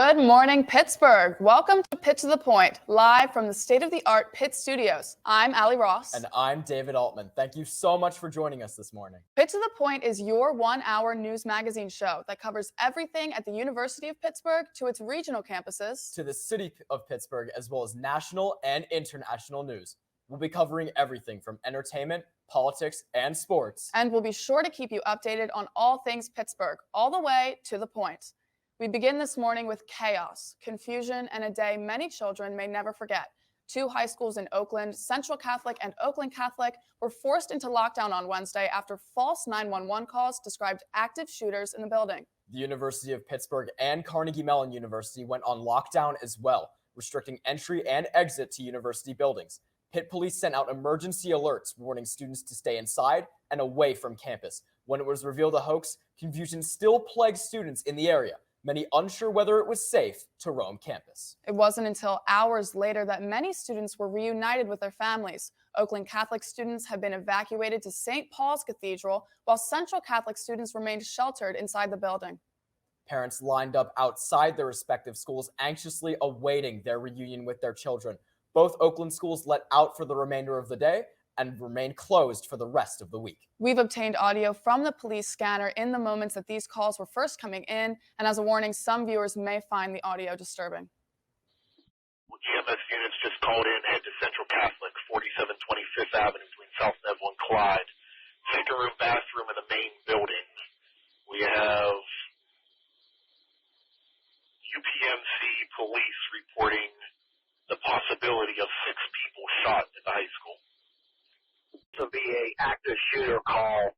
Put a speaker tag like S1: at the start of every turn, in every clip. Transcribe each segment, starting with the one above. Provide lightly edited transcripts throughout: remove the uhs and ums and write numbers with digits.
S1: Good morning, Pittsburgh. Welcome to Pitt to the Point, live from the state-of-the-art Pitt Studios. I'm Allie Ross.
S2: And I'm David Altman. Thank you so much for joining us this morning.
S1: Pitt to the Point is your one-hour news magazine show that covers everything at the University of Pittsburgh to its regional campuses,
S2: to the City of Pittsburgh, as well as national and international news. We'll be covering everything from entertainment, politics, and sports.
S1: And we'll be sure to keep you updated on all things Pittsburgh, all the way to the point. We begin this morning with chaos, confusion, and a day many children may never forget. Two high schools in Oakland, Central Catholic and Oakland Catholic, were forced into lockdown on Wednesday after false 911 calls described active shooters in the building.
S2: The University of Pittsburgh and Carnegie Mellon University went on lockdown as well, restricting entry and exit to university buildings. Pitt police sent out emergency alerts warning students to stay inside and away from campus. When it was revealed a hoax, confusion still plagued students in the area, many unsure whether it was safe to roam campus.
S1: It wasn't until hours later that many students were reunited with their families. Oakland Catholic students have been evacuated to St. Paul's Cathedral, while Central Catholic students remained sheltered inside the building.
S2: Parents lined up outside their respective schools, anxiously awaiting their reunion with their children. Both Oakland schools let out for the remainder of the day and remain closed for the rest of the week.
S1: We've obtained audio from the police scanner in the moments that these calls were first coming in, and as a warning, some viewers may find the audio disturbing.
S3: EMS units just called in, head to Central Catholic, 4720 Fifth Avenue between South Neville and Clyde. Second room bathroom in the main building. We have UPMC police reporting the possibility of 6 people shot at the high school. To be a active shooter call.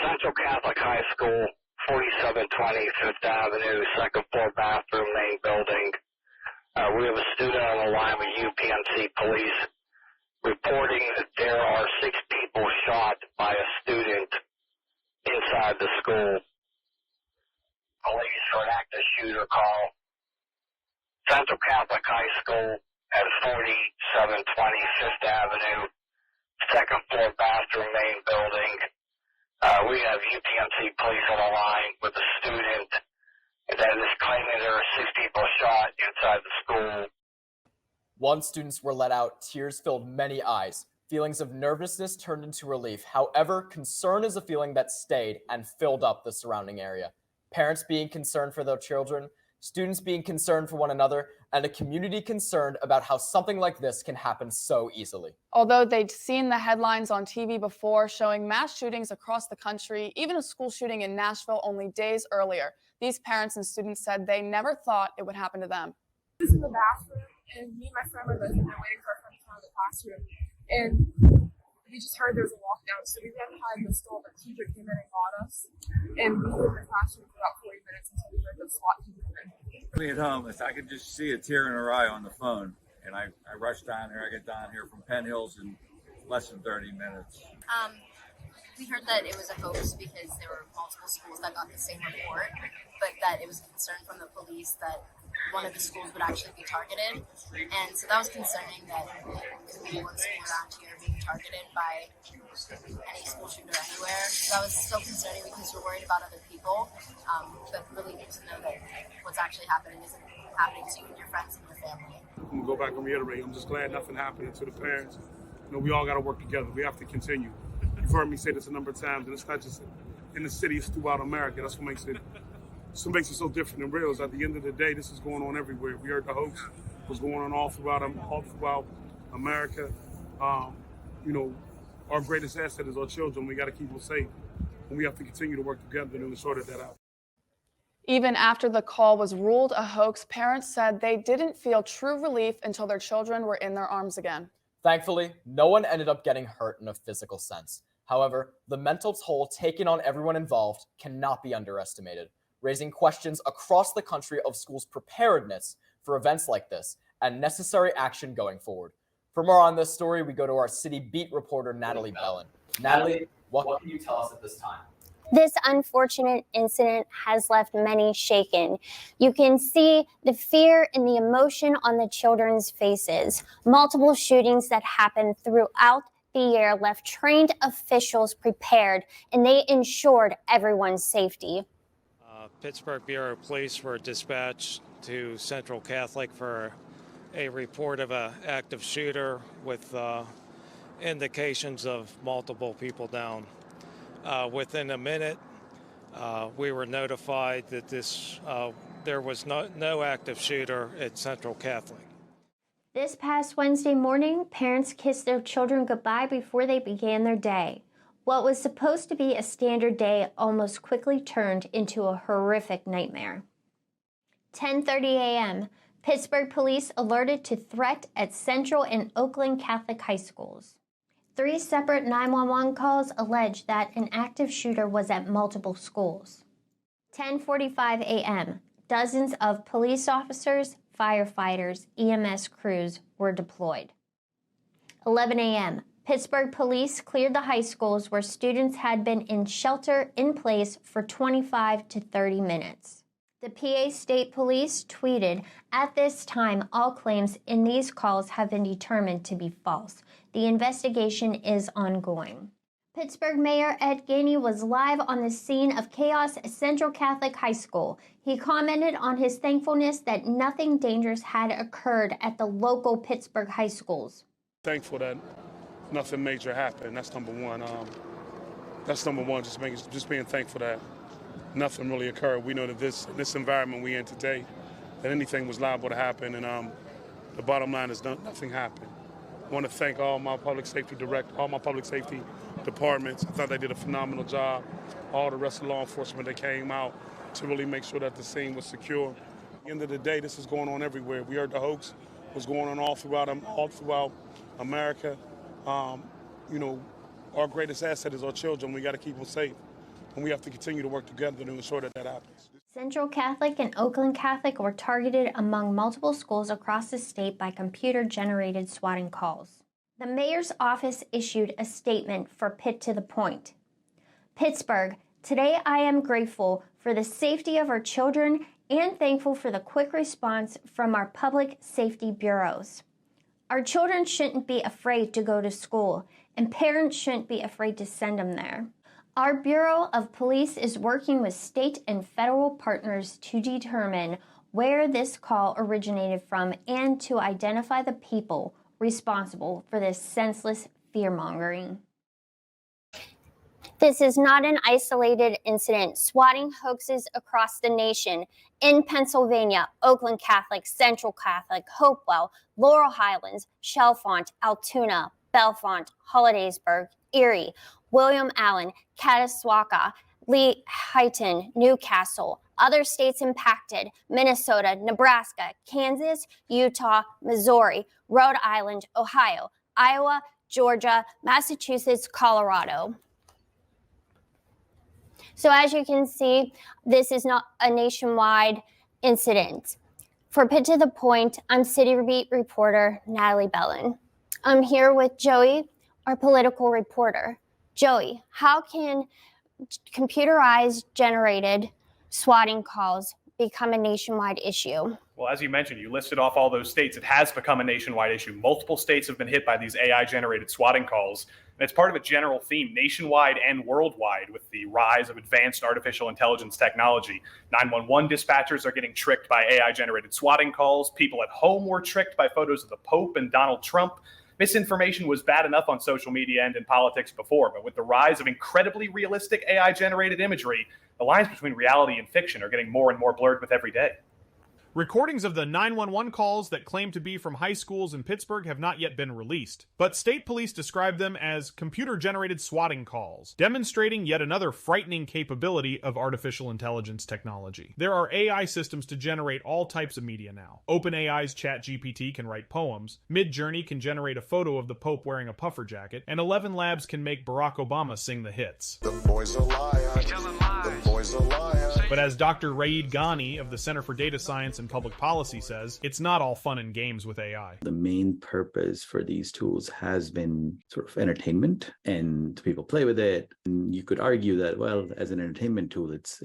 S3: Central Catholic High School, 4720 Fifth Avenue, second floor bathroom, main building. We have a student on the line with UPMC police reporting that there are 6 people shot by a student inside the school. Police for an active shooter call. Central Catholic High School at 4720 Fifth Avenue, second floor bathroom, main building. We have UPMC police on the line with a student that is claiming there are 6 people shot inside the school.
S2: Once students were let out, tears filled many eyes. Feelings of nervousness turned into relief. However, concern is a feeling that stayed and filled up the surrounding area. Parents being concerned for their children, students being concerned for one another, and a community concerned about how something like this can happen so easily.
S1: Although they'd seen the headlines on TV before showing mass shootings across the country, even a school shooting in Nashville only days earlier, these parents and students said they never thought it would happen to them.
S4: I was in the bathroom, and me and my friend were waiting for our friend to come out of the classroom, and we just heard there was a lockdown, so we ran behind the store. The teacher came in and got us, and we were in the classroom for about 40 minutes until we heard the SWAT team come in.
S5: At home, I could just see a tear in her eye on the phone, and I rushed down here. I get down here from Penn Hills in less than 30 minutes.
S6: We heard that it was a hoax because there were multiple schools that got the same report, but that it was a concern from the police that one of the schools would actually be targeted. And so that was concerning that it could be one school around here being targeted by any school shooter anywhere. So that was so concerning because you're worried about other people, but really good to know that what's actually happening isn't happening to you and your friends and your family.
S7: I'm going to go back and reiterate, I'm just glad nothing happened to the parents. You know, we all got to work together. We have to continue. You've heard me say this a number of times, and it's not just in the city, it's throughout America. That's what makes it so different and real. Is at the end of the day, this is going on everywhere. We heard the hoax was going on all throughout America. You know, our greatest asset is our children. We got to keep them safe, and we have to continue to work together to sort that out.
S1: Even after the call was ruled a hoax, parents said they didn't feel true relief until their children were in their arms again.
S2: Thankfully, no one ended up getting hurt in a physical sense. However, the mental toll taken on everyone involved cannot be underestimated, raising questions across the country of schools' preparedness for events like this and necessary action going forward. For more on this story, we go to our city beat reporter, Natalie Bellin. Natalie, what can you tell us at this time?
S8: This unfortunate incident has left many shaken. You can see the fear and the emotion on the children's faces. Multiple shootings that happened throughout the year left trained officials prepared, and they ensured everyone's safety.
S9: Pittsburgh Bureau of Police were dispatched to Central Catholic for a report of an active shooter with indications of multiple people down. Within a minute, we were notified that there was no active shooter at Central Catholic.
S8: This past Wednesday morning, parents kissed their children goodbye before they began their day. What was supposed to be a standard day almost quickly turned into a horrific nightmare. 10:30 a.m., Pittsburgh police alerted to threat at Central and Oakland Catholic high schools. 3 separate 911 calls alleged that an active shooter was at multiple schools. 10:45 a.m., dozens of police officers, firefighters, EMS crews were deployed. 11 a.m., Pittsburgh police cleared the high schools where students had been in shelter in place for 25 to 30 minutes. The PA State Police tweeted, "At this time, all claims in these calls have been determined to be false. The investigation is ongoing." Pittsburgh Mayor Ed Gainey was live on the scene of chaos at Central Catholic High School. He commented on his thankfulness that nothing dangerous had occurred at the local Pittsburgh high schools.
S7: Thankful that nothing major happened. That's number one. Just being thankful that nothing really occurred. We know that this environment we in today, that anything was liable to happen, and the bottom line is nothing happened. I want to thank all my public safety departments. I thought they did a phenomenal job. All the rest of law enforcement that came out to really make sure that the scene was secure. At the end of the day, this is going on everywhere. We heard the hoax was going on all throughout America. Our greatest asset is our children. We got to keep them safe, and we have to continue to work together to ensure that happens.
S8: Central Catholic and Oakland Catholic were targeted among multiple schools across the state by computer-generated swatting calls. The mayor's office issued a statement for Pitt to the Point. Pittsburgh, today I am grateful for the safety of our children and thankful for the quick response from our public safety bureaus. Our children shouldn't be afraid to go to school, and parents shouldn't be afraid to send them there. Our Bureau of Police is working with state and federal partners to determine where this call originated from and to identify the people responsible for this senseless fear-mongering. This is not an isolated incident. Swatting hoaxes across the nation. In Pennsylvania, Oakland Catholic, Central Catholic, Hopewell, Laurel Highlands, Chalfont, Altoona, Bellefonte, Hollidaysburg, Erie, William Allen, Catasauqua, Lehighton, Newcastle. Other states impacted: Minnesota, Nebraska, Kansas, Utah, Missouri, Rhode Island, Ohio, Iowa, Georgia, Massachusetts, Colorado. So as you can see, this is not a nationwide incident. For Pitt to the Point, I'm City Beat reporter Natalie Bellin. I'm here with Joey, our political reporter. Joey, how can computerized generated swatting calls become a nationwide issue?
S10: Well, as you mentioned, you listed off all those states. It has become a nationwide issue. Multiple states have been hit by these AI-generated swatting calls. And it's part of a general theme nationwide and worldwide with the rise of advanced artificial intelligence technology. 911 dispatchers are getting tricked by AI-generated swatting calls. People at home were tricked by photos of the Pope and Donald Trump. Misinformation was bad enough on social media and in politics before, but with the rise of incredibly realistic AI-generated imagery, the lines between reality and fiction are getting more and more blurred with every day.
S11: Recordings of the 911 calls that claim to be from high schools in Pittsburgh have not yet been released, but state police describe them as computer-generated swatting calls, demonstrating yet another frightening capability of artificial intelligence technology. There are AI systems to generate all types of media now. OpenAI's ChatGPT can write poems, Midjourney can generate a photo of the Pope wearing a puffer jacket, and 11 Labs can make Barack Obama sing the hits.
S12: The boys are liars. The boys are liars.
S11: But as Dr. Raeed Ghani of the Center for Data Science and Public Policy says, it's not all fun and games with AI.
S13: The main purpose for these tools has been sort of entertainment, and people play with it. And you could argue that, well, as an entertainment tool, it's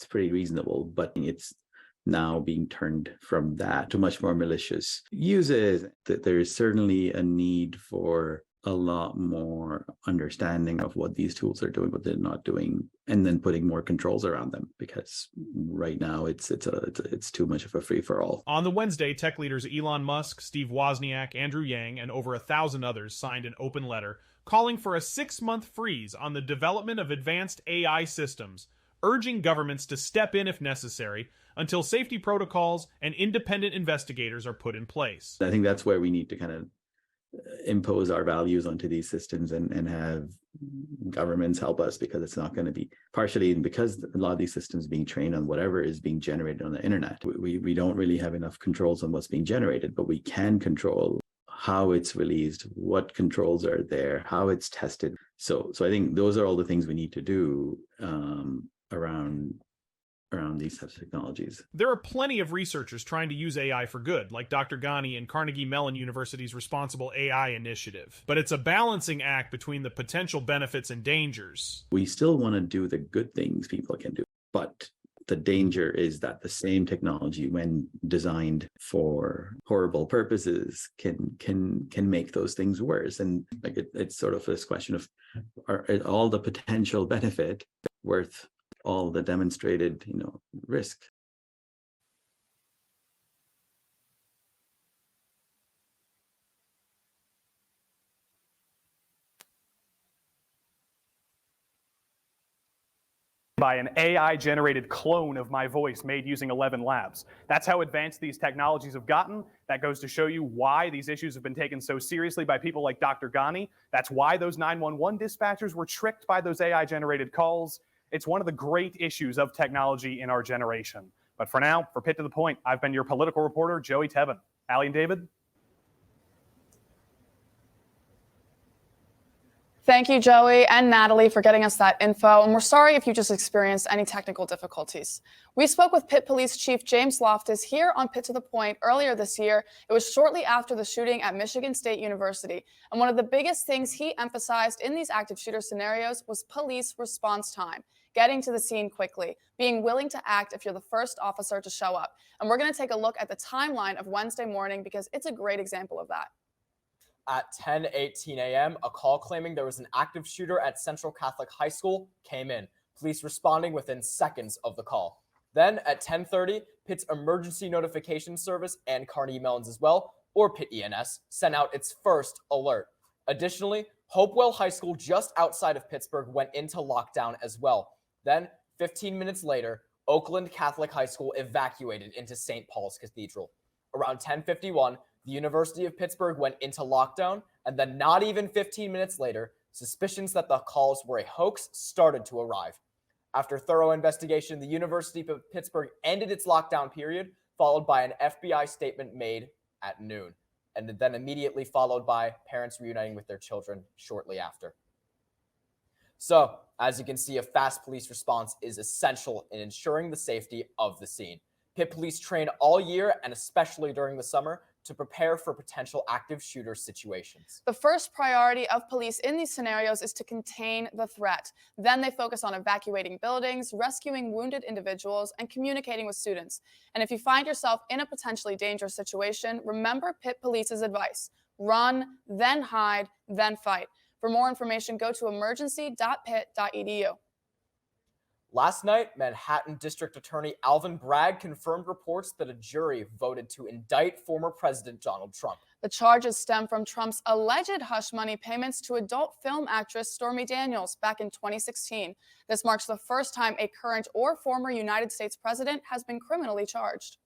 S13: pretty reasonable, but it's now being turned from that to much more malicious uses. That there is certainly a need for a lot more understanding of what these tools are doing, what they're not doing, and then putting more controls around them, because right now it's too much of a free for all.
S11: On the Wednesday, tech leaders Elon Musk, Steve Wozniak, Andrew Yang, and over 1,000 others signed an open letter calling for a 6-month freeze on the development of advanced AI systems, urging governments to step in if necessary until safety protocols and independent investigators are put in place.
S13: I think that's where we need to kind of impose our values onto these systems and have governments help us, because it's not going to be partially because a lot of these systems being trained on whatever is being generated on the internet. We don't really have enough controls on what's being generated, but we can control how it's released, what controls are there, how it's tested. So I think those are all the things we need to do around these types of technologies.
S11: There are plenty of researchers trying to use AI for good, like Dr. Ghani and Carnegie Mellon University's Responsible AI Initiative. But it's a balancing act between the potential benefits and dangers.
S13: We still want to do the good things people can do, but the danger is that the same technology, when designed for horrible purposes, can make those things worse. And like it's sort of this question of, are all the potential benefit worth all the demonstrated, risk?
S10: By an AI-generated clone of my voice made using 11 labs. That's how advanced these technologies have gotten. That goes to show you why these issues have been taken so seriously by people like Dr. Ghani. That's why those 911 dispatchers were tricked by those AI-generated calls. It's one of the great issues of technology in our generation. But for now, for Pitt to the Point, I've been your political reporter, Joey Tevin. Allie and David?
S1: Thank you, Joey and Natalie, for getting us that info, and we're sorry if you just experienced any technical difficulties. We spoke with Pitt Police Chief James Loftus here on Pitt to the Point earlier this year. It was shortly after the shooting at Michigan State University, and one of the biggest things he emphasized in these active shooter scenarios was police response time, getting to the scene quickly, being willing to act if you're the first officer to show up. And we're going to take a look at the timeline of Wednesday morning because it's a great example of that.
S2: At 10:18 a.m., a call claiming there was an active shooter at Central Catholic High School came in, police responding within seconds of the call. Then at 10:30, Pitt's emergency notification service and Carnegie Mellon's as well, or Pitt ENS, sent out its first alert. Additionally, Hopewell High School just outside of Pittsburgh went into lockdown as well. Then, 15 minutes later, Oakland Catholic High School evacuated into St. Paul's Cathedral. Around 10:51, the University of Pittsburgh went into lockdown, and then not even 15 minutes later, suspicions that the calls were a hoax started to arrive. After thorough investigation, the University of Pittsburgh ended its lockdown period, followed by an FBI statement made at noon, and then immediately followed by parents reuniting with their children shortly after. So, as you can see, a fast police response is essential in ensuring the safety of the scene. Pitt police train all year, and especially during the summer, to prepare for potential active shooter situations.
S1: The first priority of police in these scenarios is to contain the threat. Then they focus on evacuating buildings, rescuing wounded individuals, and communicating with students. And if you find yourself in a potentially dangerous situation, remember Pitt Police's advice: run, then hide, then fight. For more information, go to emergency.pitt.edu.
S2: Last night, Manhattan District Attorney Alvin Bragg confirmed reports that a jury voted to indict former President Donald Trump.
S1: The charges stem from Trump's alleged hush money payments to adult film actress Stormy Daniels back in 2016. This marks the first time a current or former United States president has been criminally charged.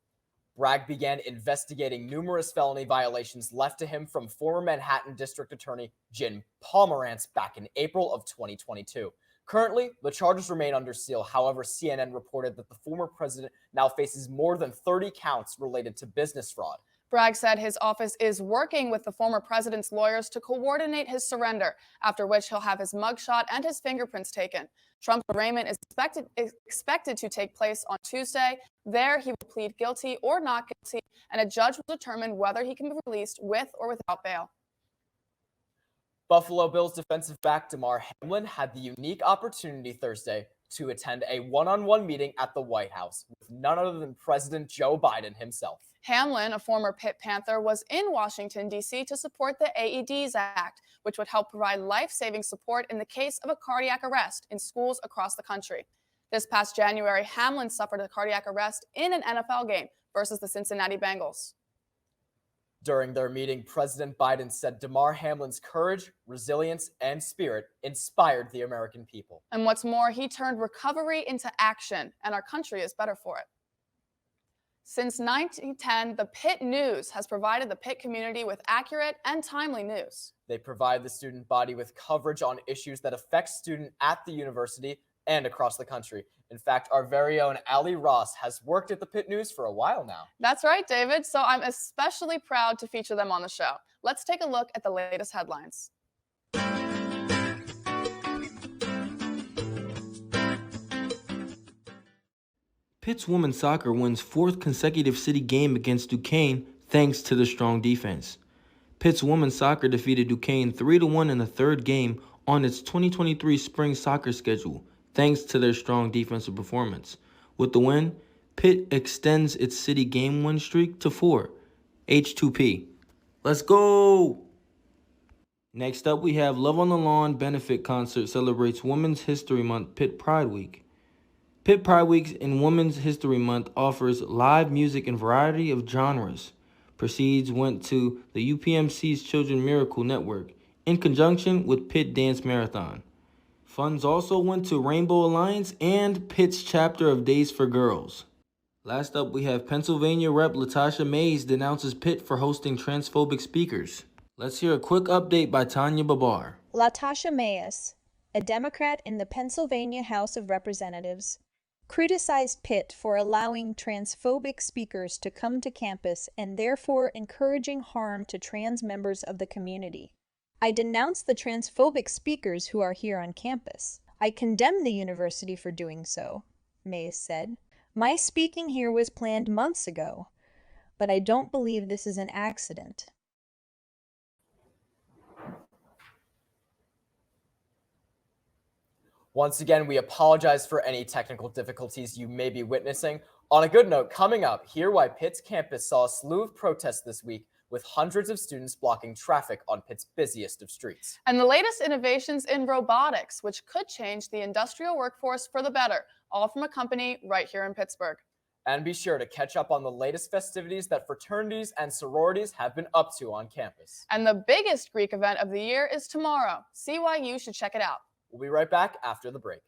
S2: Bragg began investigating numerous felony violations left to him from former Manhattan District Attorney Jim Pomerantz back in April of 2022. Currently, the charges remain under seal. However, CNN reported that the former president now faces more than 30 counts related to business fraud.
S1: Bragg said his office is working with the former president's lawyers to coordinate his surrender, after which he'll have his mugshot and his fingerprints taken. Trump's arraignment is expected to take place on Tuesday. There, he will plead guilty or not guilty, and a judge will determine whether he can be released with or without bail.
S2: Buffalo Bills defensive back Damar Hamlin had the unique opportunity Thursday to attend a one-on-one meeting at the White House with none other than President Joe Biden himself.
S1: Hamlin, a former Pitt Panther, was in Washington, D.C. to support the AEDs Act, which would help provide life-saving support in the case of a cardiac arrest in schools across the country. This past January, Hamlin suffered a cardiac arrest in an NFL game versus the Cincinnati Bengals.
S2: During their meeting, President Biden said Damar Hamlin's courage, resilience, and spirit inspired the American people.
S1: And what's more, he turned recovery into action, and our country is better for it. Since 1910, the Pitt News has provided the Pitt community with accurate and timely news.
S2: They provide the student body with coverage on issues that affect students at the university and across the country. In fact, our very own Allie Ross has worked at the Pitt News for a while now.
S1: That's right, David. So I'm especially proud to feature them on the show. Let's take a look at the latest headlines.
S14: Pitt's women's soccer wins fourth consecutive city game against Duquesne thanks to the strong defense. Pitt's women's soccer defeated Duquesne 3-1 in the third game on its 2023 spring soccer schedule, thanks to their strong defensive performance. With the win, Pitt extends its city game win streak to 4. H2P. Let's go! Next up, we have Love on the Lawn benefit concert celebrates Women's History Month Pitt Pride Week. Pitt Pride Week in Women's History Month offers live music in a variety of genres. Proceeds went to the UPMC's Children Miracle Network in conjunction with Pitt Dance Marathon. Funds also went to Rainbow Alliance and Pitt's chapter of Days for Girls. Last up, we have Pennsylvania Rep. Latasha Mays denounces Pitt for hosting transphobic speakers. Let's hear a quick update by Tanya Babar.
S15: Latasha Mays, a Democrat in the Pennsylvania House of Representatives, criticized Pitt for allowing transphobic speakers to come to campus and therefore encouraging harm to trans members of the community. I denounce the transphobic speakers who are here on campus. I condemn the university for doing so, Mays said. My speaking here was planned months ago, but I don't believe this is an accident.
S2: Once again, we apologize for any technical difficulties you may be witnessing. On a good note, coming up, hear why Pitt's campus saw a slew of protests this week, with hundreds of students blocking traffic on Pitt's busiest of streets.
S1: And the latest innovations in robotics, which could change the industrial workforce for the better, all from a company right here in Pittsburgh.
S2: And be sure to catch up on the latest festivities that fraternities and sororities have been up to on campus.
S1: And the biggest Greek event of the year is tomorrow. See why you should check it out.
S2: We'll be right back after the break.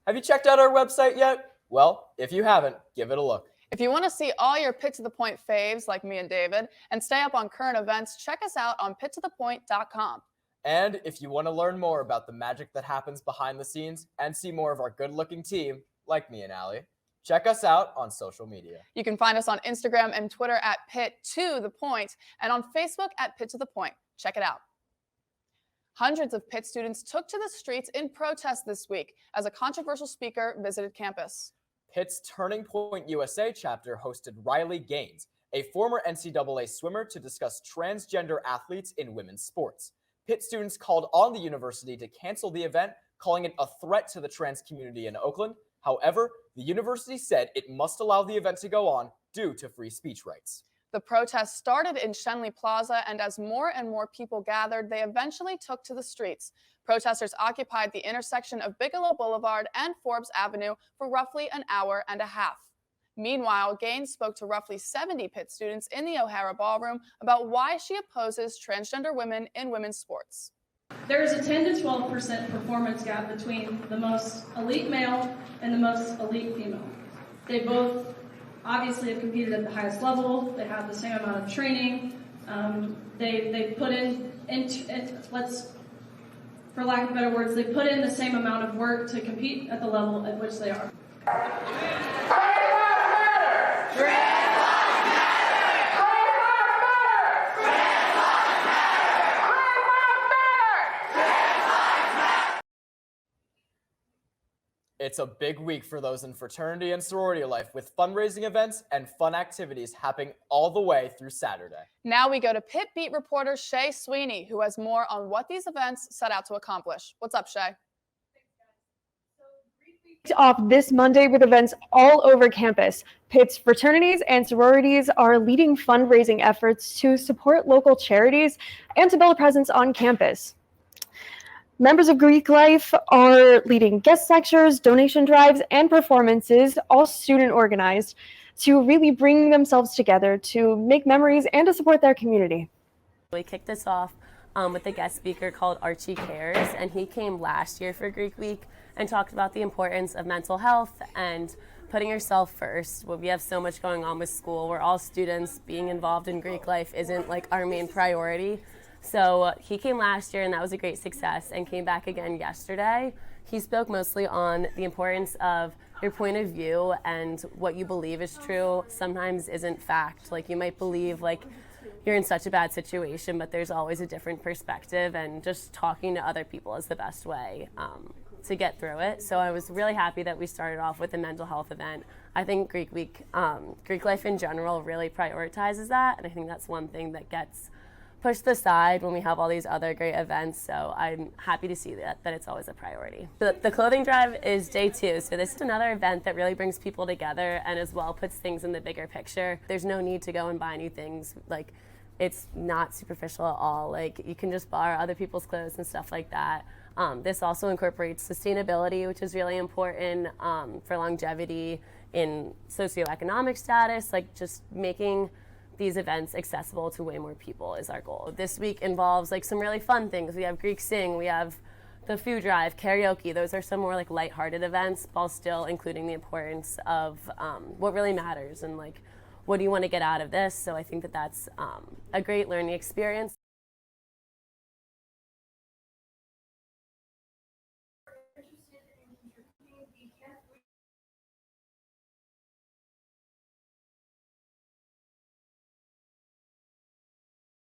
S2: Have you checked out our website yet? Well, if you haven't, give it a look.
S1: If you want to see all your Pitt to the Point faves like me and David and stay up on current events, check us out on pittothepoint.com.
S2: And if you want to learn more about the magic that happens behind the scenes and see more of our good-looking team, like me and Allie, check us out on social media.
S1: You can find us on Instagram and Twitter at Pitt2ThePoint and on Facebook at Pitt to the Point. Check it out. Hundreds of Pitt students took to the streets in protest this week as a controversial speaker visited campus.
S2: Pitt's Turning Point USA chapter hosted Riley Gaines, a former NCAA swimmer, to discuss transgender athletes in women's sports. Pitt students called on the university to cancel the event, calling it a threat to the trans community in Oakland. However, the university said it must allow the event to go on due to free speech rights.
S1: The protest started in Shenley Plaza, and as more and more people gathered, they eventually took to the streets. Protesters occupied the intersection of Bigelow Boulevard and Forbes Avenue for roughly an hour and a half. Meanwhile, Gaines spoke to roughly 70 Pitt students in the O'Hara Ballroom about why she opposes transgender women in women's sports.
S16: There is a 10 to 12% performance gap between the most elite male and the most elite female. They both obviously have competed at the highest level. They have the same amount of training. They put in for lack of better words, they put in the same amount of work to compete at the level at which they are.
S2: It's a big week for those in fraternity and sorority life, with fundraising events and fun activities happening all the way through Saturday.
S1: Now we go to Pitt Beat reporter Shay Sweeney, who has more on what these events set out to accomplish. What's up, Shay?
S17: Off this Monday with events all over campus. Pitt's fraternities and sororities are leading fundraising efforts to support local charities and to build a presence on campus. Members of Greek Life are leading guest lectures, donation drives, and performances, all student organized, to really bring themselves together to make memories and to support their community.
S18: We kicked this off with a guest speaker called Archie Cares, and he came last year for Greek Week and talked about the importance of mental health and putting yourself first. We have so much going on with school. We're all students. Being involved in Greek life isn't like our main priority. So he came last year, and that was a great success, and came back again yesterday. He spoke mostly on the importance of your point of view, and what you believe is true sometimes isn't fact. Like, you might believe like you're in such a bad situation, but there's always a different perspective, and just talking to other people is the best way to get through it. So I was really happy that we started off with a mental health event. I think Greek Week, Greek life in general really prioritizes that, and I think that's one thing that gets pushed aside when we have all these other great events. So I'm happy to see that it's always a priority. The clothing drive is day 2. So this is another event that really brings people together and as well puts things in the bigger picture. There's no need to go and buy new things. Like, it's not superficial at all. Like, you can just borrow other people's clothes and stuff like that. This also incorporates sustainability, which is really important for longevity in socioeconomic status. Like, just making these events accessible to way more people is our goal. This week involves like some really fun things. We have Greek Sing, we have the food drive, karaoke. Those are some more like lighthearted events, while still including the importance of what really matters and like what do you want to get out of this. So I think that that's a great learning experience.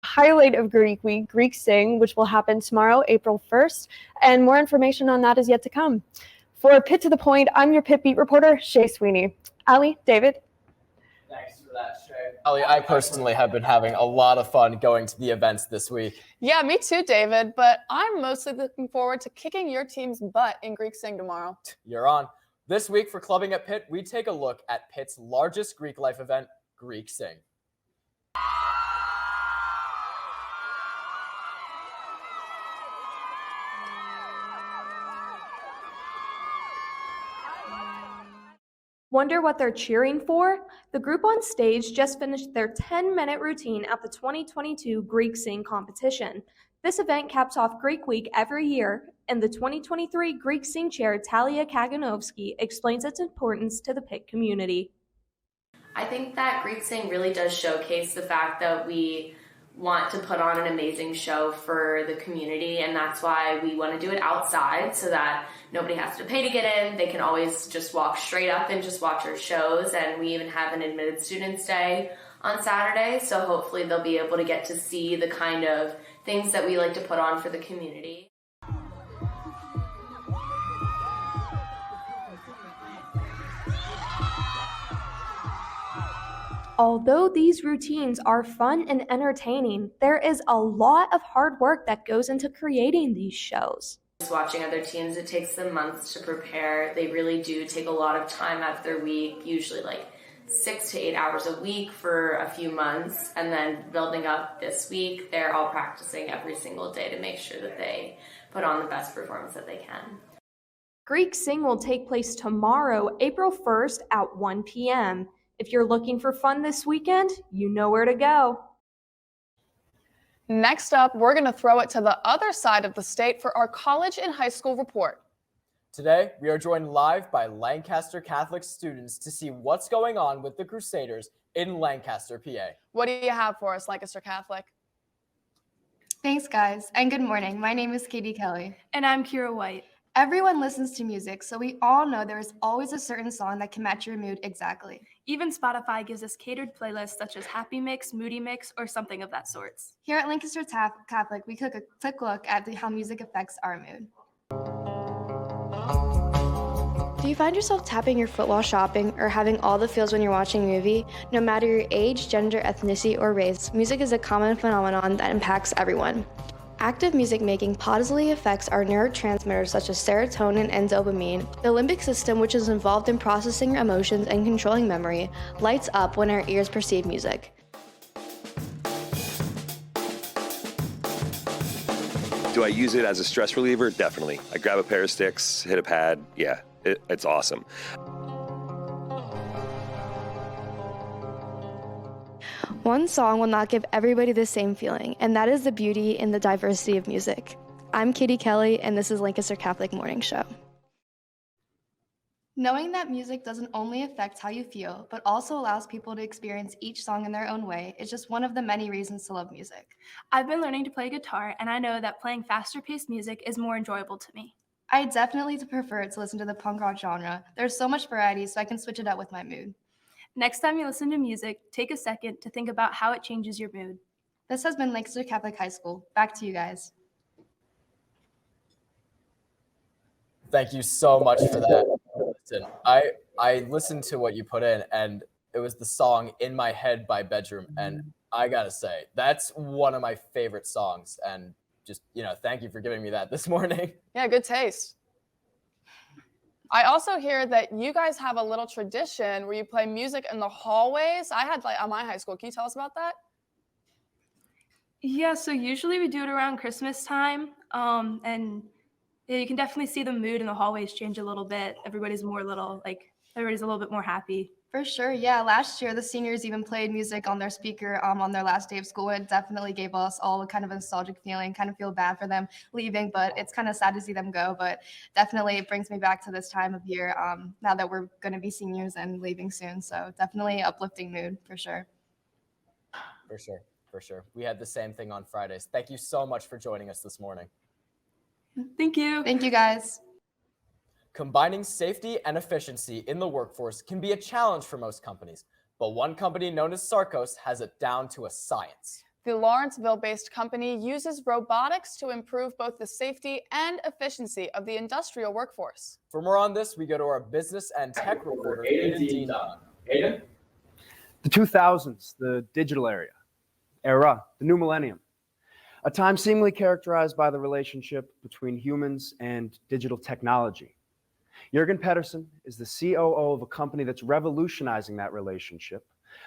S17: Highlight of Greek Week, Greek Sing, which will happen tomorrow, April 1st, and more information on that is yet to come. For Pitt to the Point, I'm your Pitt Beat reporter, Shay Sweeney. Ali, David.
S2: Thanks for that, Shay. Ali, I personally have been having a lot of fun going to the events this week.
S1: Yeah, me too, David, but I'm mostly looking forward to kicking your team's butt in Greek Sing tomorrow.
S2: You're on. This week for Clubbing at Pitt, we take a look at Pitt's largest Greek life event, Greek Sing.
S19: Wonder what they're cheering for? The group on stage just finished their 10-minute routine at the 2022 Greek Sing competition. This event caps off Greek Week every year, and the 2023 Greek Sing chair, Talia Kaganovsky, explains its importance to the Pitt community.
S20: I think that Greek Sing really does showcase the fact that we want to put on an amazing show for the community, and that's why we want to do it outside so that nobody has to pay to get in. They can always just walk straight up and just watch our shows, and we even have an admitted students day on Saturday, so hopefully they'll be able to get to see the kind of things that we like to put on for the community.
S19: Although these routines are fun and entertaining, there is a lot of hard work that goes into creating these shows.
S20: Just watching other teams, it takes them months to prepare. They really do take a lot of time out of their week, usually like 6 to 8 hours a week for a few months, and then building up this week, they're all practicing every single day to make sure that they put on the best performance that they can.
S19: Greek Sing will take place tomorrow, April 1st at 1 p.m. If you're looking for fun this weekend, you know where to go.
S1: Next up, we're going to throw it to the other side of the state for our college and high school report.
S2: Today, we are joined live by Lancaster Catholic students to see what's going on with the Crusaders in Lancaster, PA.
S1: What do you have for us, Lancaster Catholic?
S21: Thanks, guys, and good morning. My name is Katie Kelly.
S22: And I'm Kira White.
S21: Everyone listens to music, so we all know there is always a certain song that can match your mood exactly.
S22: Even Spotify gives us catered playlists such as Happy Mix, Moody Mix, or something of that sort.
S21: Here at Lancaster Catholic, we took a quick look at how music affects our mood. Do you find yourself tapping your foot while shopping or having all the feels when you're watching a movie? No matter your age, gender, ethnicity, or race, music is a common phenomenon that impacts everyone. Active music making positively affects our neurotransmitters such as serotonin and dopamine. The limbic system, which is involved in processing emotions and controlling memory, lights up when our ears perceive music.
S3: Do I use it as a stress reliever? Definitely. I grab a pair of sticks, hit a pad. Yeah, it's awesome.
S21: One song will not give everybody the same feeling, and that is the beauty in the diversity of music. I'm Katie Kelly, and this is Lancaster Catholic Morning Show. Knowing that music doesn't only affect how you feel, but also allows people to experience each song in their own way is just one of the many reasons to love music.
S22: I've been learning to play guitar, and I know that playing faster-paced music is more enjoyable to me.
S21: I definitely prefer to listen to the punk rock genre. There's so much variety, so I can switch it up with my mood.
S22: Next time you listen to music, take a second to think about how it changes your mood.
S21: This has been Lancaster Catholic High School. Back to you guys.
S2: Thank you so much for that. Listen, I listened to what you put in, and it was the song In My Head by Bedroom, and I gotta say, that's one of my favorite songs, and just, thank you for giving me that this morning.
S1: Yeah, good taste. I also hear that you guys have a little tradition where you play music in the hallways. I had at my high school. Can you tell us about that?
S22: Yeah, so usually we do it around Christmas time, and you can definitely see the mood in the hallways change a little bit. Everybody's a little bit more happy.
S21: For sure, yeah. Last year, the seniors even played music on their speaker on their last day of school. It definitely gave us all kind of a nostalgic feeling, kind of feel bad for them leaving, but it's kind of sad to see them go. But definitely it brings me back to this time of year now that we're going to be seniors and leaving soon. So definitely uplifting mood for sure.
S2: For sure. We had the same thing on Fridays. Thank you so much for joining us this morning.
S22: Thank you.
S21: Thank you, guys.
S2: Combining safety and efficiency in the workforce can be a challenge for most companies, but one company known as Sarcos has it down to a science.
S1: The Lawrenceville-based company uses robotics to improve both the safety and efficiency of the industrial workforce.
S2: For more on this, we go to our business and tech reporter, Aiden. Aiden?
S4: The 2000s, the digital era, the new millennium. A time seemingly characterized by the relationship between humans and digital technology. Jürgen Pedersen is the COO of a company that's revolutionizing that relationship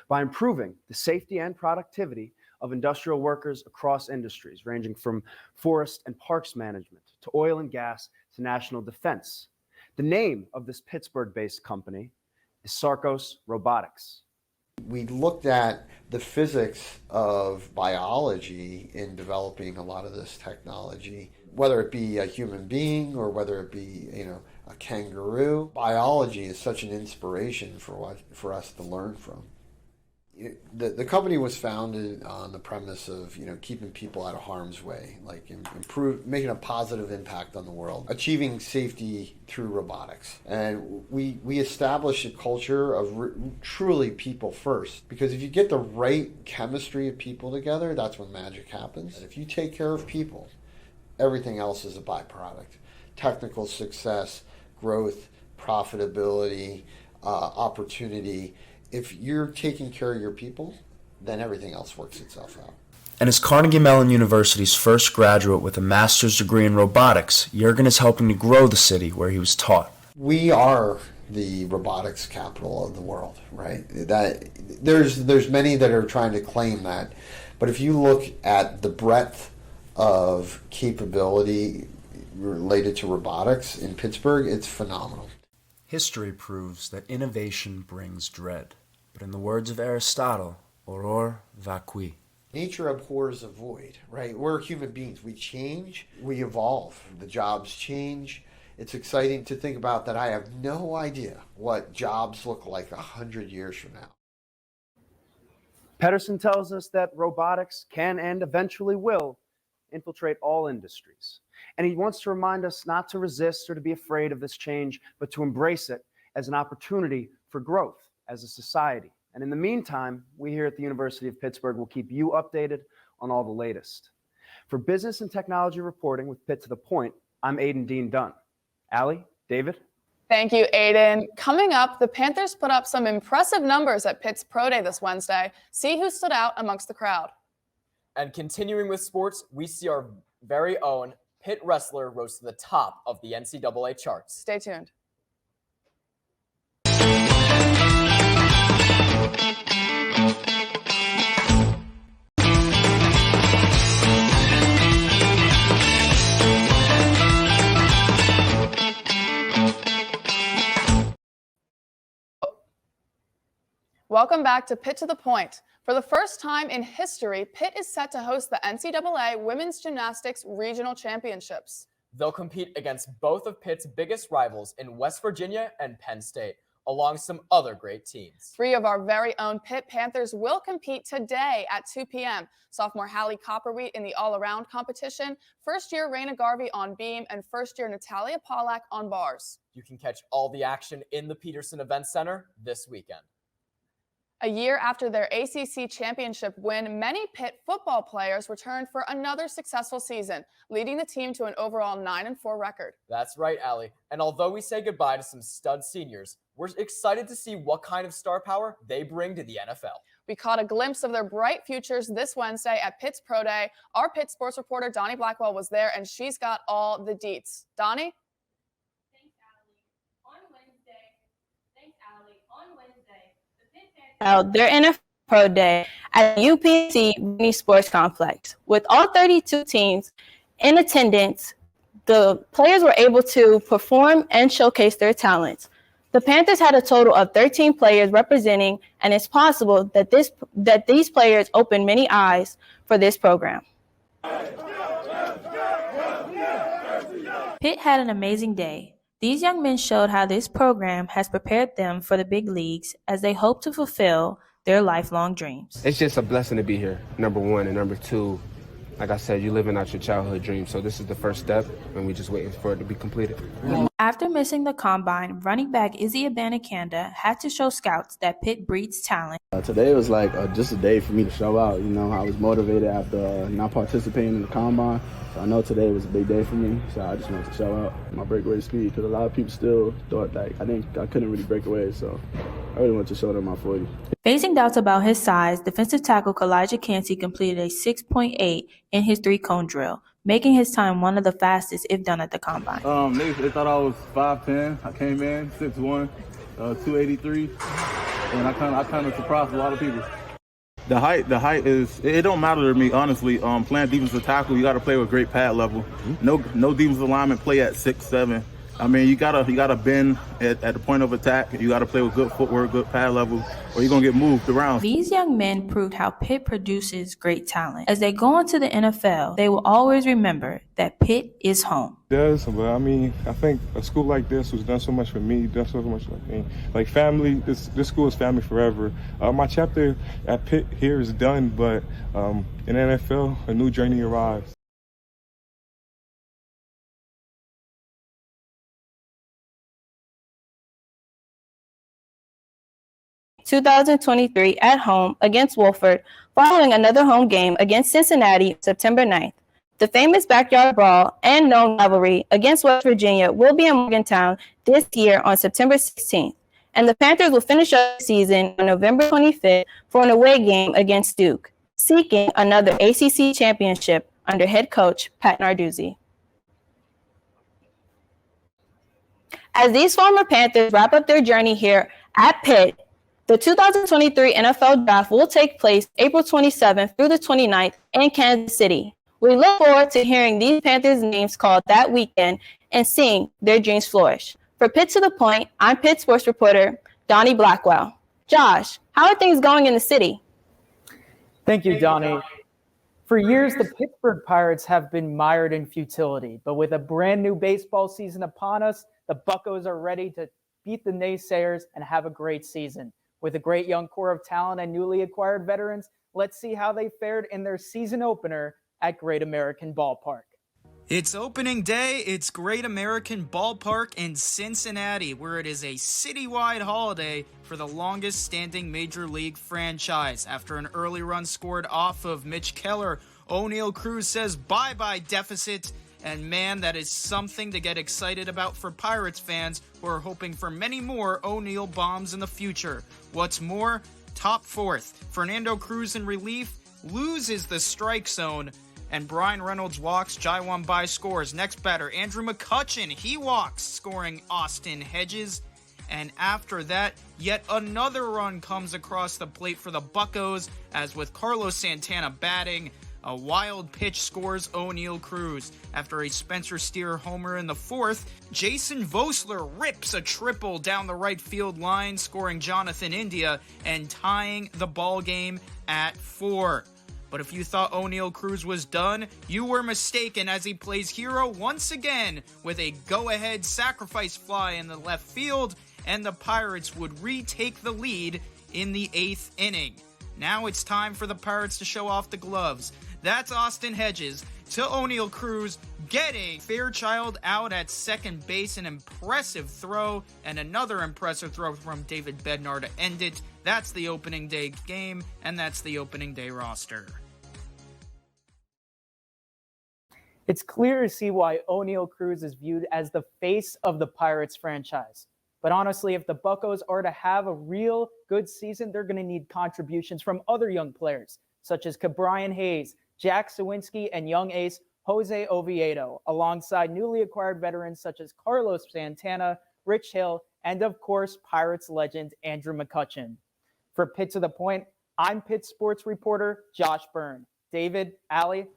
S4: by improving the safety and productivity of industrial workers across industries, ranging from forest and parks management to oil and gas to national defense. The name of this Pittsburgh-based company is Sarcos Robotics.
S23: We looked at the physics of biology in developing a lot of this technology, whether it be a human being or whether it be, a kangaroo. Biology is such an inspiration for us to learn from. The company was founded on the premise of, keeping people out of harm's way, like making a positive impact on the world, achieving safety through robotics. And we established a culture of truly people first, because if you get the right chemistry of people together, that's when magic happens. If you take care of people, everything else is a byproduct. Technical success, growth, profitability, opportunity. If you're taking care of your people, then everything else works itself out.
S24: And as Carnegie Mellon University's first graduate with a master's degree in robotics, Jürgen is helping to grow the city where he was taught.
S23: We are the robotics capital of the world, right? There's many that are trying to claim that, but if you look at the breadth of capability related to robotics in Pittsburgh, it's phenomenal.
S24: History proves that innovation brings dread. But in the words of Aristotle, horror vacui.
S23: Nature abhors a void, right? We're human beings. We change, we evolve. The jobs change. It's exciting to think about that. I have no idea what jobs look like 100 years from now.
S4: Pedersen tells us that robotics can and eventually will infiltrate all industries. And he wants to remind us not to resist or to be afraid of this change, but to embrace it as an opportunity for growth as a society. And in the meantime, we here at the University of Pittsburgh will keep you updated on all the latest. For business and technology reporting with Pitt to the Point, I'm Aiden Dean Dunn. Allie, David?
S1: Thank you, Aiden. Coming up, the Panthers put up some impressive numbers at Pitt's Pro Day this Wednesday. See who stood out amongst the crowd.
S2: And continuing with sports, we see our very own Pitt wrestler rose to the top of the NCAA charts.
S1: Stay tuned. Welcome back to Pitt to the Point. For the first time in history, Pitt is set to host the NCAA Women's Gymnastics Regional Championships.
S2: They'll compete against both of Pitt's biggest rivals in West Virginia and Penn State, along some other great teams.
S1: 3 of our very own Pitt Panthers will compete today at 2 p.m. Sophomore Hallie Copperwheat in the all-around competition, first-year Raina Garvey on beam, and first-year Natalia Pollack on bars.
S2: You can catch all the action in the Peterson Event Center this weekend.
S1: A year after their ACC championship win, many Pitt football players returned for another successful season, leading the team to an overall 9-4 record.
S2: That's right, Allie. And although we say goodbye to some stud seniors, we're excited to see what kind of star power they bring to the NFL.
S1: We caught a glimpse of their bright futures this Wednesday at Pitt's Pro Day. Our Pitt sports reporter, Donnie Blackwell, was there, and she's got all the deets. Donnie?
S5: Held their NFL Pro Day at the UPC Mini Sports Complex. With all 32 teams in attendance, the players were able to perform and showcase their talents. The Panthers had a total of 13 players representing, and it's possible that these players opened many eyes for this program.
S6: Pitt had an amazing day. These young men showed how this program has prepared them for the big leagues as they hope to fulfill their lifelong dreams.
S7: It's just a blessing to be here, number one. And number two, like I said, you're living out your childhood dream. So this is the first step, and we're just waiting for it to be completed.
S6: After missing the combine, running back Izzy Abanikanda had to show scouts that Pitt breeds talent.
S9: Today was like just a day for me to show out. You know, I was motivated after not participating in the combine. So I know today was a big day for me, so I just wanted to show out my breakaway speed because a lot of people still thought like I couldn't really break away, so I really wanted to show them my 40.
S6: Facing doubts about his size, defensive tackle Kalijah Cansey completed a 6.8 in his 3-cone drill, making his time one of the fastest if done at the combine.
S9: They thought I was 5'10". I came in 6'1", 283, and I kind of surprised a lot of people. The height is, it don't matter to me, honestly. Playing defensive tackle, you got to play with great pad level. No defensive lineman play at 6'7". I mean, you gotta bend at the point of attack. You gotta play with good footwork, good pad level, or you're gonna get moved around.
S6: These young men proved how Pitt produces great talent. As they go into the NFL, they will always remember that Pitt is home.
S25: It does, but I mean, I think a school like this was done so much for me, done so much for me. Like family, this school is family forever. My chapter at Pitt here is done, but in NFL, a new journey arrives.
S6: 2023 at home against Wolford, following another home game against Cincinnati September 9th. The famous backyard brawl and known rivalry against West Virginia will be in Morgantown this year on September 16th, and the Panthers will finish up the season on November 25th for an away game against Duke, seeking another ACC championship under head coach Pat Narduzzi. As these former Panthers wrap up their journey here at Pitt, the 2023 NFL Draft will take place April 27th through the 29th in Kansas City. We look forward to hearing these Panthers' names called that weekend and seeing their dreams flourish. For Pitt to the Point, I'm Pitt sports reporter Donnie Blackwell. Josh, how are things going in the city?
S26: Thank you, Donnie. For years, the Pittsburgh Pirates have been mired in futility, but with a brand new baseball season upon us, the Buccos are ready to beat the naysayers and have a great season. With a great young core of talent and newly acquired veterans, let's see how they fared in their season opener at Great American Ballpark.
S27: It's opening day. It's Great American Ballpark in Cincinnati, where it is a citywide holiday for the longest standing major league franchise. After an early run scored off of Mitch Keller, O'Neal Cruz says bye-bye deficit And man, that is something to get excited about for Pirates fans who are hoping for many more O'Neal bombs in the future. What's more, top fourth, Fernando Cruz in relief loses the strike zone, and Brian Reynolds walks, Jaiwan Bai scores. Next batter, Andrew McCutchen, he walks, scoring Austin Hedges. And after that, yet another run comes across the plate for the Buccos, as with Carlos Santana batting, a wild pitch scores O'Neal Cruz. After a Spencer Steer homer in the fourth, Jason Vosler rips a triple down the right field line, scoring Jonathan India and tying the ball game at 4. But if you thought O'Neal Cruz was done, you were mistaken, as he plays hero once again with a go-ahead sacrifice fly in the left field, and the Pirates would retake the lead in the 8th inning. Now it's time for the Pirates to show off the gloves. That's Austin Hedges to O'Neal Cruz, getting Fairchild out at second base. An impressive throw, and another impressive throw from David Bednar to end it. That's the opening day game, and that's the opening day roster.
S26: It's clear to see why O'Neal Cruz is viewed as the face of the Pirates franchise. But honestly, if the Buccos are to have a real good season, they're going to need contributions from other young players, such as Ke'Bryan Hayes, Jack Sawinski, and young ace Jose Oviedo, alongside newly acquired veterans such as Carlos Santana, Rich Hill, and of course, Pirates legend Andrew McCutchen. For Pitt to the Point, I'm Pitt sports reporter Josh Byrne. David, Allie.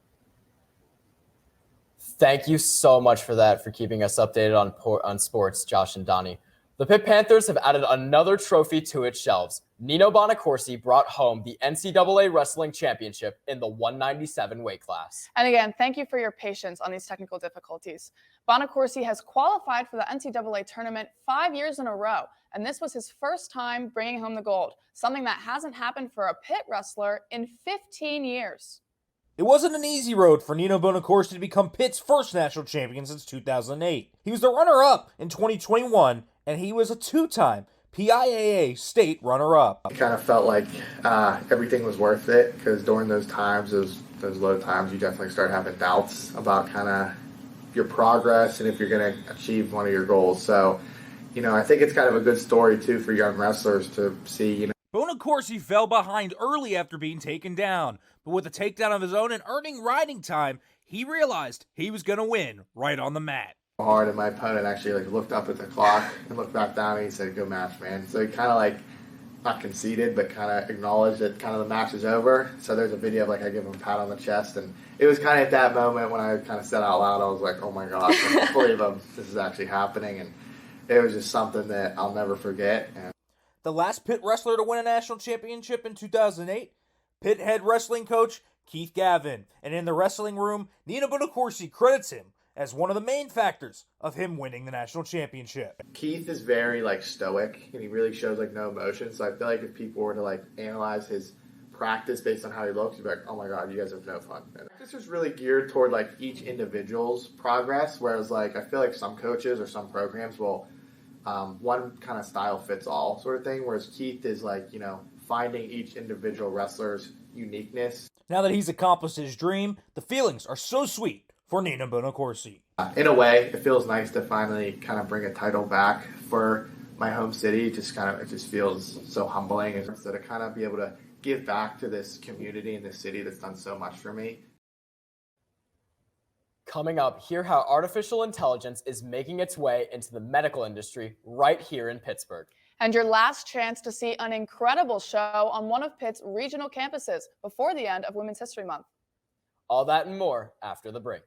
S2: Thank you so much for that, for keeping us updated on sports, Josh and Donnie. The Pitt Panthers have added another trophy to its shelves. Nino Bonacorsi brought home the NCAA Wrestling Championship in the 197 weight class.
S1: And again, thank you for your patience on these technical difficulties. Bonacorsi has qualified for the NCAA tournament 5 years in a row, and this was his first time bringing home the gold, something that hasn't happened for a Pitt wrestler in 15 years.
S8: It wasn't an easy road for Nino Bonacorsi to become Pitt's first national champion since 2008. He was the runner-up in 2021, and he was a two-time PIAA state runner-up.
S10: It kind of felt like everything was worth it, because during those times, those low times, you definitely start having doubts about kind of your progress and if you're going to achieve one of your goals. So, I think it's kind of a good story, too, for young wrestlers to see,
S8: Bonacorsi fell behind early after being taken down, but with a takedown of his own and earning riding time, he realized he was going to win right on the mat.
S10: Hard, and my opponent actually looked up at the clock and looked back down, and he said, "Good match, man." So he kind of not conceded, but kind of acknowledged that kind of the match is over. So there's a video of I give him a pat on the chest, and it was kind of at that moment when I kind of said out loud, I was like, "Oh my gosh, I can't believe this is actually happening," and it was just something that I'll never forget. And
S8: the last Pitt wrestler to win a national championship in 2008, Pitt head wrestling coach Keith Gavin, and in the wrestling room, Nino Bonacorsi credits him as one of the main factors of him winning the national championship.
S10: Keith is very stoic, and he really shows no emotion. So I feel like if people were to analyze his practice based on how he looks, you'd be like, "Oh my God, you guys have no fun." And this is really geared toward each individual's progress, whereas I feel like some coaches or some programs will one kind of style fits all sort of thing, whereas Keith is finding each individual wrestler's uniqueness.
S8: Now that he's accomplished his dream, the feelings are so sweet for Nino Bonacorsi.
S10: In a way, it feels nice to finally kind of bring a title back for my home city. It just feels so humbling, and to kind of be able to give back to this community and this city that's done so much for me.
S2: Coming up, hear how artificial intelligence is making its way into the medical industry right here in Pittsburgh.
S1: And your last chance to see an incredible show on one of Pitt's regional campuses before the end of Women's History Month.
S2: All that and more after the break.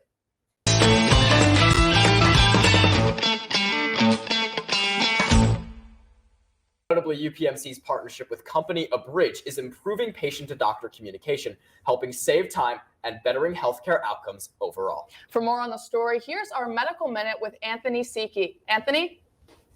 S2: Notably, UPMC's partnership with company Abridge is improving patient-to-doctor communication, helping save time and bettering healthcare outcomes overall.
S1: For more on the story, here's our Medical Minute with Anthony Siki. Anthony?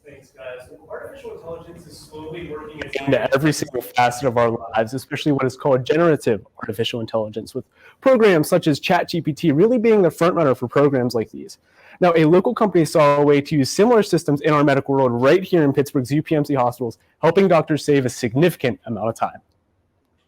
S11: Thanks, guys. Artificial intelligence is slowly working into every single facet of our lives, especially what is called generative artificial intelligence, with programs such as ChatGPT really being the frontrunner for programs like these. Now, a local company saw a way to use similar systems in our medical world right here in Pittsburgh's UPMC hospitals, helping doctors save a significant amount of time.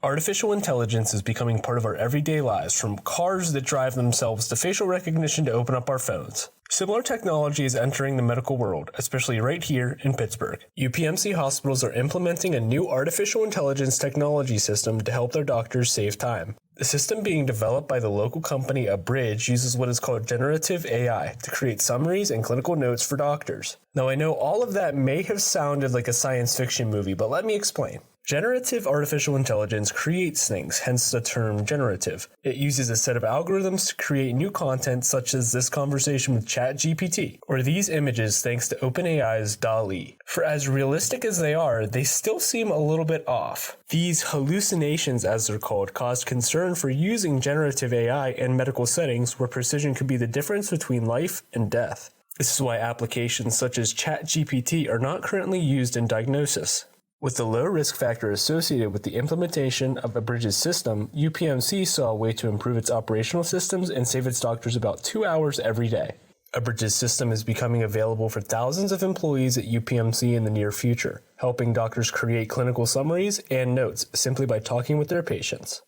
S11: Artificial intelligence is becoming part of our everyday lives, from cars that drive themselves to facial recognition to open up our phones. Similar technology is entering the medical world, especially right here in Pittsburgh. UPMC hospitals are implementing a new artificial intelligence technology system to help their doctors save time. The system being developed by the local company Abridge uses what is called generative AI to create summaries and clinical notes for doctors. Now, I know all of that may have sounded like a science fiction movie, but let me explain. Generative artificial intelligence creates things, hence the term generative. It uses a set of algorithms to create new content such as this conversation with ChatGPT, or these images thanks to OpenAI's DALL-E. For as realistic as they are, they still seem a little bit off. These hallucinations, as they're called, caused concern for using generative AI in medical settings where precision could be the difference between life and death. This is why applications such as ChatGPT are not currently used in diagnosis. With the low risk factor associated with the implementation of Abridge's system, UPMC saw a way to improve its operational systems and save its doctors about 2 hours every day. Abridge's system is becoming available for thousands of employees at UPMC in the near future, helping doctors create clinical summaries and notes simply by talking with their patients.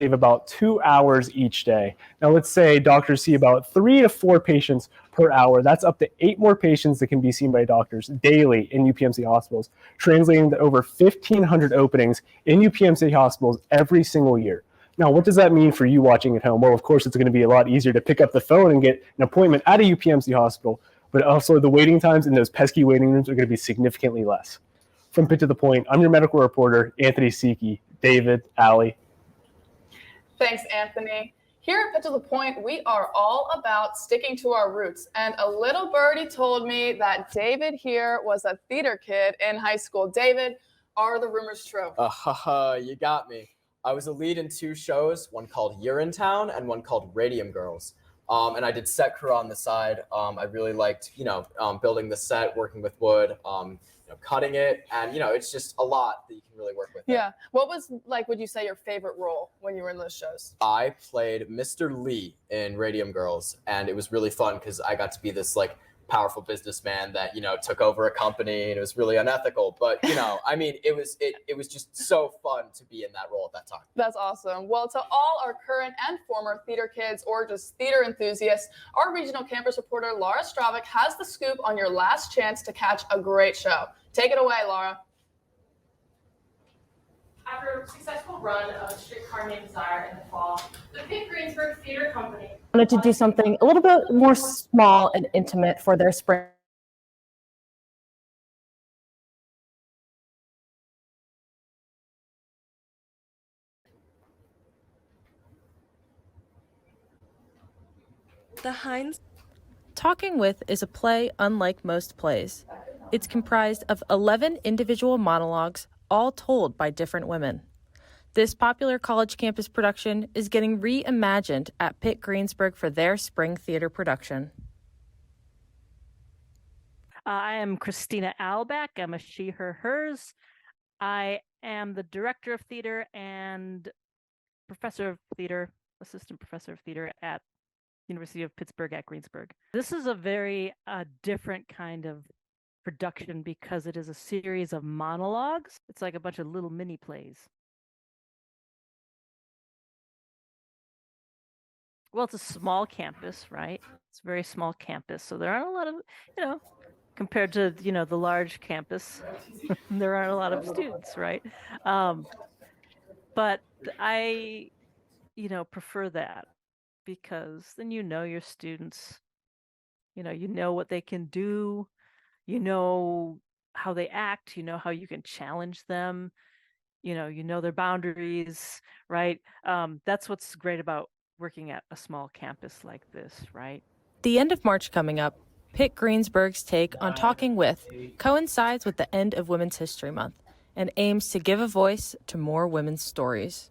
S11: Save about 2 hours each day. Now let's say doctors see about 3 to 4 patients per hour. That's up to 8 more patients that can be seen by doctors daily in UPMC hospitals, translating to over 1,500 openings in UPMC hospitals every single year. Now, what does that mean for you watching at home? Well, of course, it's going to be a lot easier to pick up the phone and get an appointment at a UPMC hospital, but also the waiting times in those pesky waiting rooms are going to be significantly less. From Pitt to the Point, I'm your medical reporter, Anthony Siki. David, Allie.
S1: Thanks, Anthony. Here at Pitt to the Point, we are all about sticking to our roots. And a little birdie told me that David here was a theater kid in high school. David, are the rumors true?
S2: You got me. I was a lead in 2 shows, one called Urinetown and one called Radium Girls. And I did set crew on the side. I really liked, building the set, working with wood, cutting it, and it's just a lot that you can really work with.
S1: Yeah. What was, would you say, your favorite role when you were in those shows?
S2: I played Mr. Lee in Radium Girls, and it was really fun because I got to be this powerful businessman that took over a company, and it was really unethical. But it was just so fun to be in that role at that time.
S1: That's awesome. Well, to all our current and former theater kids or just theater enthusiasts, our regional campus reporter Laura Stravik has the scoop on your last chance to catch a great show. Take it away, Laura.
S12: After a successful run of A Streetcar Named Desire in the fall, the Pitt Greensburg Theater Company
S6: Wanted to do something a little bit more small and intimate for their spring.
S13: The Heinz.
S14: Talking With is a play unlike most plays. It's comprised of 11 individual monologues, all told by different women. This popular college campus production is getting reimagined at Pitt Greensburg for their spring theater production.
S15: I am Christina Albeck. I'm a she, her, hers. I am the director of theater and professor of theater, assistant professor of theater at University of Pittsburgh at Greensburg. This is a very different kind of production because it is a series of monologues. It's like a bunch of little mini plays. Well, it's a small campus, right? It's a very small campus. So there aren't a lot of, compared to, the large campus, there aren't a lot of students, right? But I, prefer that because then your students, you know what they can do, how they act, how you can challenge them, their boundaries, right? That's what's great about working at a small campus like this, right?
S14: The end of March coming up, Pitt Greensburg's take on Talking With coincides with the end of Women's History Month and aims to give a voice to more women's stories.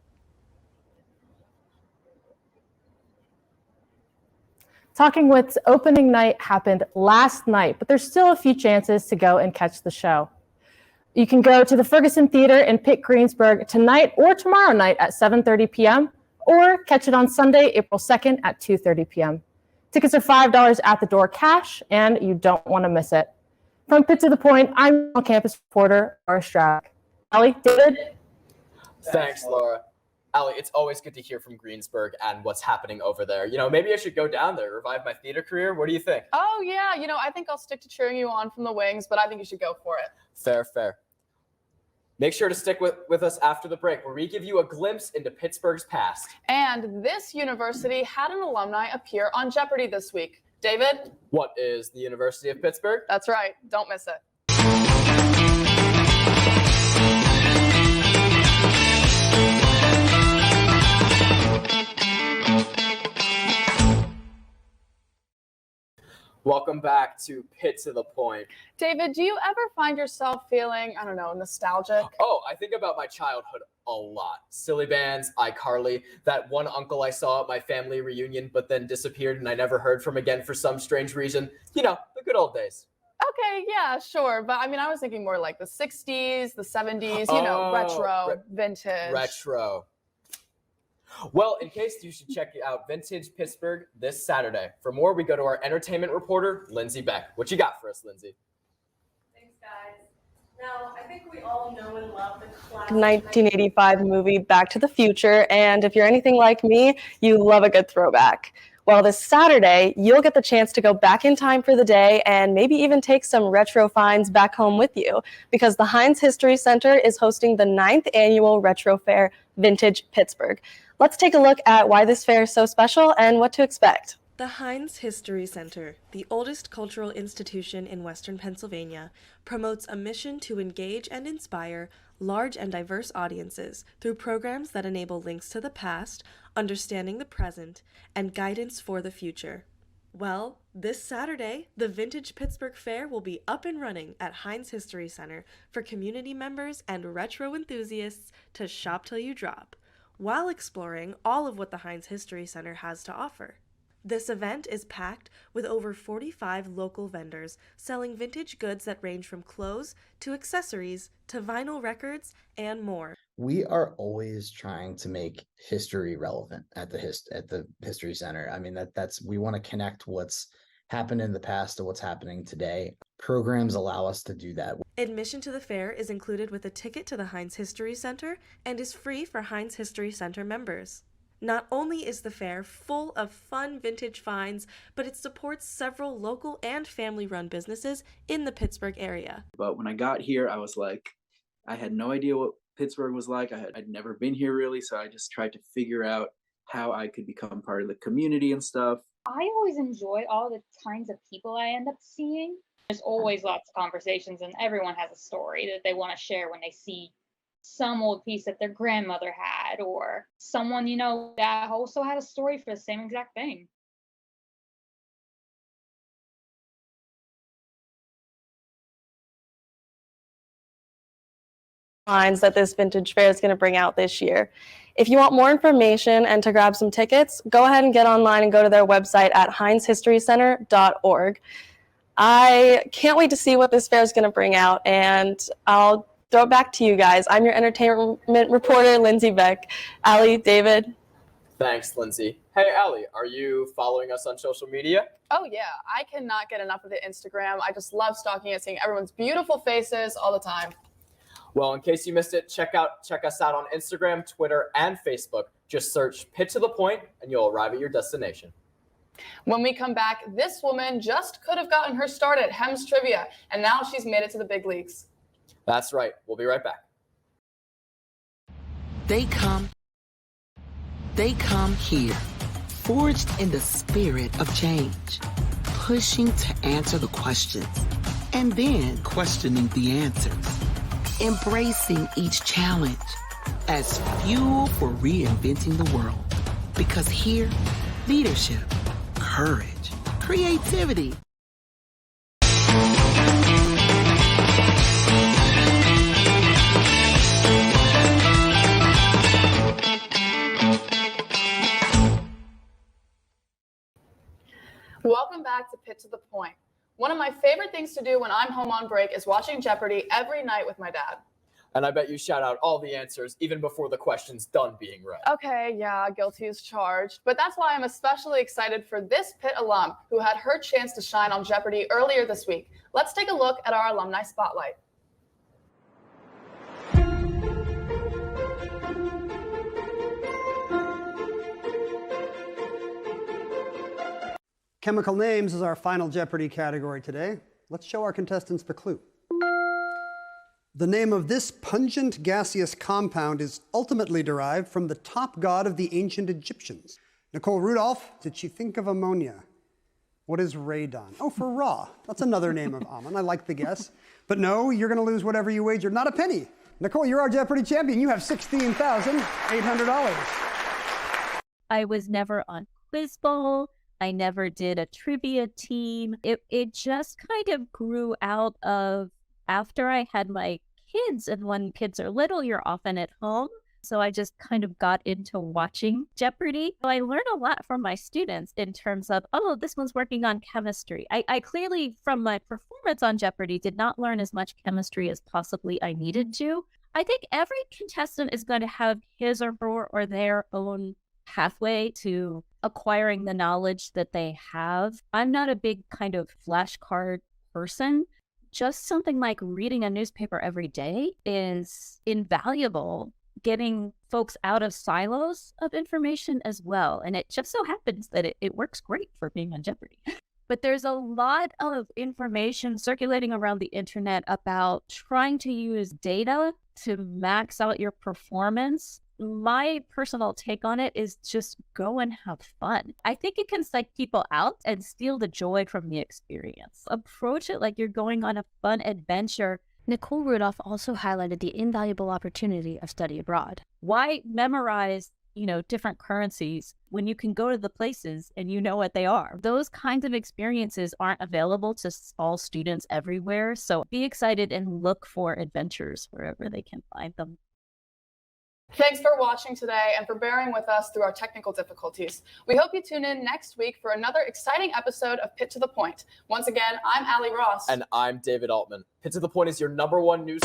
S6: Talking With's opening night happened last night, but there's still a few chances to go and catch the show. You can go to the Ferguson Theater in Pitt Greensburg tonight or tomorrow night at 7:30 p.m. or catch it on Sunday, April 2nd at 2:30 p.m. Tickets are $5 at the door cash, and you don't want to miss it.
S5: From Pitt to the Point, I'm on-campus reporter Laura Strack. Allie, David?
S2: Thanks, Laura. Allie, it's always good to hear from Greensburg and what's happening over there. You know, maybe I should go down there, revive my theater career. What do you think?
S1: Oh, yeah. I think I'll stick to cheering you on from the wings, but I think you should go for it.
S2: Fair, fair. Make sure to stick with us after the break, where we give you a glimpse into Pittsburgh's past.
S1: And this university had an alumni appear on Jeopardy this week. David?
S2: What is the University of Pittsburgh?
S1: That's right. Don't miss it.
S2: Welcome back to Pitt to the Point.
S1: David, do you ever find yourself feeling, I don't know, nostalgic?
S2: Oh, I think about my childhood a lot. Silly bands, iCarly, that one uncle I saw at my family reunion but then disappeared and I never heard from again for some strange reason. You know, the good old days.
S1: Okay, yeah, sure. But I mean, I was thinking more like the 60s, the 70s, retro, vintage.
S2: Retro. Well, in case you should check out Vintage Pittsburgh this Saturday. For more, we go to our entertainment reporter, Lindsay Beck. What you got for us, Lindsay?
S3: Thanks, guys. Now, I think we all know and love the classic
S5: 1985 movie Back to the Future, and if you're anything like me, you love a good throwback. Well, this Saturday, you'll get the chance to go back in time for the day and maybe even take some retro finds back home with you, because the Heinz History Center is hosting the 9th annual Retro Fair Vintage Pittsburgh. Let's take a look at why this fair is so special and what to expect.
S13: The Heinz History Center, the oldest cultural institution in Western Pennsylvania, promotes a mission to engage and inspire large and diverse audiences through programs that enable links to the past, understanding the present, and guidance for the future. Well, this Saturday, the Vintage Pittsburgh Fair will be up and running at Heinz History Center for community members and retro enthusiasts to shop till you drop, while exploring all of what the Heinz History Center has to offer. This event is packed with over 45 local vendors selling vintage goods that range from clothes to accessories to vinyl records and more.
S16: We are always trying to make history relevant at the History Center. I mean, that's we want to connect what's happened in the past to what's happening today. Programs allow us to do that.
S13: Admission to the fair is included with a ticket to the Heinz History Center and is free for Heinz History Center members. Not only is the fair full of fun vintage finds, but it supports several local and family-run businesses in the Pittsburgh area.
S17: But when I got here, I was like, I had no idea what Pittsburgh was like. I'd never been here really, so I just tried to figure out how I could become part of the community and stuff.
S18: I always enjoy all the kinds of people I end up seeing. There's always lots of conversations, and everyone has a story that they want to share when they see some old piece that their grandmother had, or someone, that also had a story for the same exact thing.
S5: Finds that this vintage fair is going to bring out this year. If you want more information and to grab some tickets, go ahead and get online and go to their website at heinzhistorycenter.org. I can't wait to see what this fair is going to bring out, and I'll throw it back to you guys. I'm your entertainment reporter, Lindsay Beck. Allie, David.
S2: Thanks, Lindsay. Hey, Allie, are you following us on social media?
S1: Oh, yeah. I cannot get enough of the Instagram. I just love stalking it, seeing everyone's beautiful faces all the time.
S2: Well, in case you missed it, check us out on Instagram, Twitter, and Facebook. Just search Pitt to the Point, and you'll arrive at your destination.
S1: When we come back, this woman just could have gotten her start at Hems Trivia, and now she's made it to the big leagues.
S2: That's right. We'll be right back.
S19: They come here, forged in the spirit of change, pushing to answer the questions, and then questioning the answers, embracing each challenge as fuel for reinventing the world. Because here, leadership, courage, creativity.
S1: Welcome back to Pitt to the Point. One of my favorite things to do when I'm home on break is watching Jeopardy every night with my dad.
S2: And I bet you shout out all the answers even before the question's done being read.
S1: Okay, yeah, guilty as charged. But that's why I'm especially excited for this Pitt alum who had her chance to shine on Jeopardy earlier this week. Let's take a look at our alumni spotlight.
S4: Chemical names is our final Jeopardy category today. Let's show our contestants the clue. The name of this pungent gaseous compound is ultimately derived from the top god of the ancient Egyptians. Nicole Rudolph, did she think of ammonia? What is radon? Oh, for Ra. That's another name of Ammon. I like the guess. But no, you're going to lose whatever you wager. Not a penny. Nicole, you're our Jeopardy champion. You have $16,800.
S7: I was never on Quiz Bowl. I never did a trivia team. It just kind of grew out of after I had my kids, and when kids are little, you're often at home. So I just kind of got into watching Jeopardy. I learned a lot from my students in terms of, oh, this one's working on chemistry. I clearly, from my performance on Jeopardy, did not learn as much chemistry as possibly I needed to. I think every contestant is going to have his or her or their own pathway to acquiring the knowledge that they have. I'm not a big kind of flashcard person. Just something like reading a newspaper every day is invaluable, getting folks out of silos of information as well. And it just so happens that it works great for being on Jeopardy. But there's a lot of information circulating around the internet about trying to use data to max out your performance. My personal take on it is just go and have fun. I think it can psych people out and steal the joy from the experience. Approach it like you're going on a fun adventure.
S20: Nicole Rudolph also highlighted the invaluable opportunity of study abroad.
S7: Why memorize, different currencies when you can go to the places and you know what they are? Those kinds of experiences aren't available to all students everywhere. So be excited and look for adventures wherever they can find them.
S1: Thanks for watching today and for bearing with us through our technical difficulties. We hope you tune in next week for another exciting episode of Pitt to the Point. Once again, I'm Allie Ross.
S2: And I'm David Altman. Pitt to the Point is your #1 news.